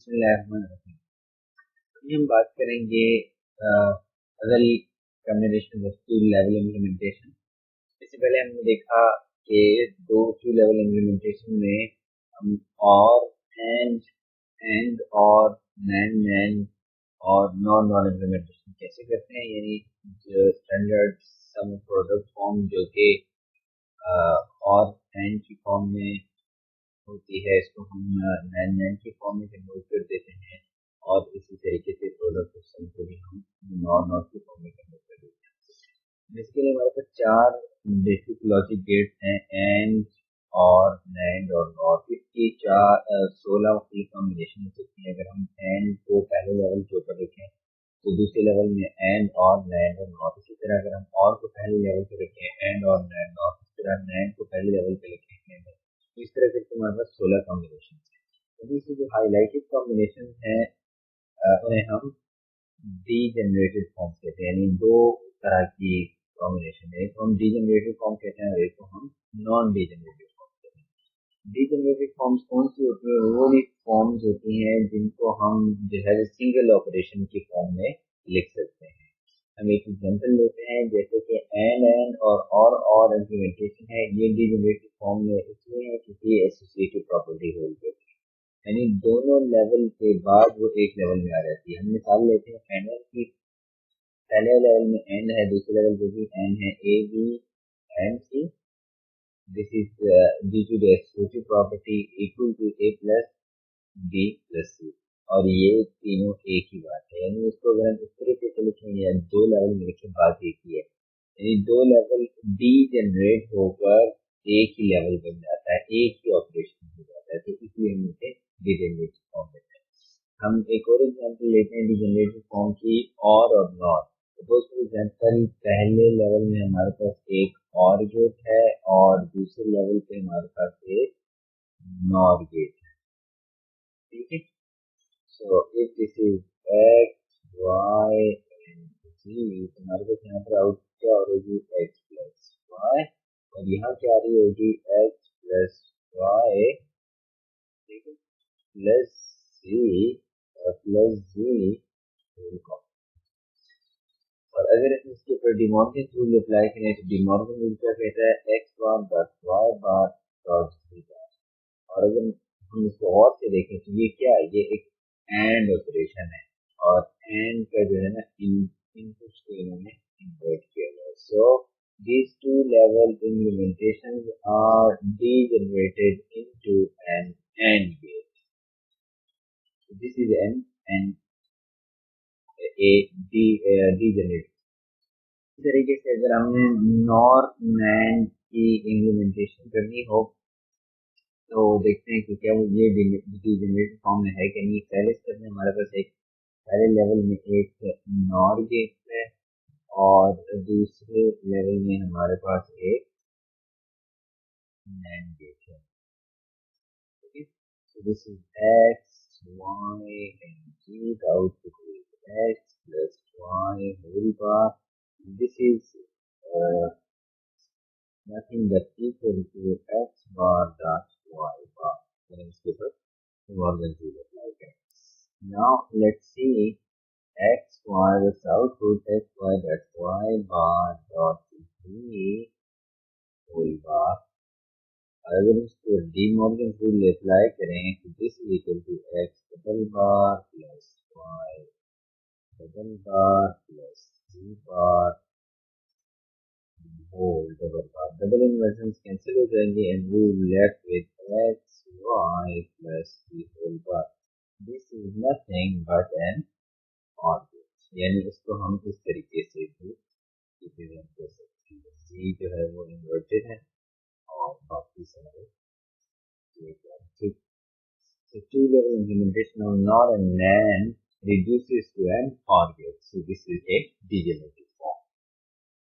बिस्मिल्लाहिर्रहमानिर्रहीम। अभी हम बात करेंगे असल communication of two level implementation. इससे पहले हमने देखा कि दो टू लेवल इम्प्लीमेंटेशन में हम और एंड और नैन और नॉन नॉन इम्प्लीमेंटेशन कैसे करते हैं, यानी स्टैंडर्ड सम प्रोडक्ट फॉर्म जो कि और एंड की फॉर्म में होती है, इसको हम नैन की फॉर्म में कन्वर्ट कर देते हैं और इसी तरीके से प्रोडक्ट सिस्टम को भी हम नॉन की फॉर्म में कन्वर्ट कर देते हैं। इसके लिए हमारे पास चार बेसिक लॉजिक गेट्स हैं, एंड और नैंड और नॉट। इसकी 16 की कॉम्बिनेशन हो सकती है। अगर हम एंड को पहले लेवल के ऊपर रखें तो दूसरे लेवल में एंड और नैंड और नॉट। इसी तरह अगर हम और को पहले लेवल पे रखें एंड और नैंड नॉट, इस तरह नैंड को पहले लेवल पे रखेंगे। तो इस तरह से हमारे पास 16 कॉम्बिनेशन है। अभी से जो हाईलाइटेड कॉम्बिनेशन है उन्हें हम डीजेनरेटेड फॉर्म कहते हैं, यानी दो तरह की कॉम्बिनेशन है। एक को हम डीजेनरेटेड फॉर्म कहते हैं और एक को हम नॉन डीजेनरेटेड फॉर्म कहते हैं। डीजेनरेटेड फॉर्म्स कौन सी होती है? वो भी फॉर्म्स होती हैं जिनको हम जो है सिंगल ऑपरेशन की फॉर्म में लिख सकते हैं। हम एक एग्जांपल लेते हैं, जैसे कि एंड और इम्प्लीमेंटेशन है। ये डीजेनरेटेड फॉर्म में इसलिए है क्योंकि ये एसोसिएटिव प्रॉपर्टी होल्ड करती है, यानी दोनों लेवल के बाद वो एक लेवल में आ जाती है। हम मिसाल लेते हैं एंड की, पहले लेवल में एंड है, दूसरे लेवल पे भी एंड है, A B and C. This is due to the associative property equal to A plus B plus C, और ये तीनों एक ही बात है। यानी इसको अगर हम इस तरीके से लिखें या दो लेवल में लिखें, बात एक ही है, यानी दो लेवल डी जनरेट होकर एक ही लेवल बन जाता है, एक ही ऑपरेशन हो जाता है। तो इसलिए हम इसे डीजेनरेटेड फॉर्म देते हैं। हम एक और एग्जांपल लेते हैं डीजेनरेटेड फॉर्म की, और नॉट। सपोज फॉर एग्जांपल पहले लेवल में हमारे पास एक और गेट है और दूसरे लेवल पे हमारे पास एक नॉर गेट है, ठीक है। So if this is X Y and Z, हमारे पास यहाँ पर आउट क्या हो रही है, एक्स प्लस वाई, और यहाँ क्या आ रही होगी, एक्स प्लस वाई, ठीक है, प्लस सी प्लस जी। और अगर इसके ऊपर डिमॉर्गन रूल अप्लाई करें तो डिमॉर्गन रूल क्या कहता है, X bar dot Y bar dot C bar. और अगर हम इसको और से देखें तो ये क्या है, ये एक एंड ऑपरेशन है, और एंड का जो है ना इनपुट्स को इन्होंने इन्वर्ट किया है। सो these two level implementations are degenerated into an AND gate. So this is an and a degenerate। इस तरीके से अगर हमने नॉर नैंड की इम्प्लीमेंटेशन करनी हो तो देखते हैं कि क्या वो ये डीजेनरेटेड फॉर्म में है कि नहीं। पहले स्टेप में हमारे पास एक पहले लेवल में एक नॉर गेट है और दूसरे लेवल में हमारे पास एक नैंड गेट है, ठीक है। So this is x, y and z. The output is x plus y whole bar. This is nothing but equal to x bar dot y bar. Now let's see x, y, this output x, y dot y bar dot z whole bar। अगर इसको De Morgan rule apply करें तो this is equal to x double bar plus y double bar plus z bar whole double bar. Double inversions cancel हो जाएंगे and we will left with x y plus z whole bar. This is nothing but an or gate, यानी इसको हम इस तरीके से भी represent कर सकते हैं। जी जो है वो इन्वर्टेड है और बाकी सारे so two-level implementation of NOR and NAND reduces to an OR gate. So this is a degenerate.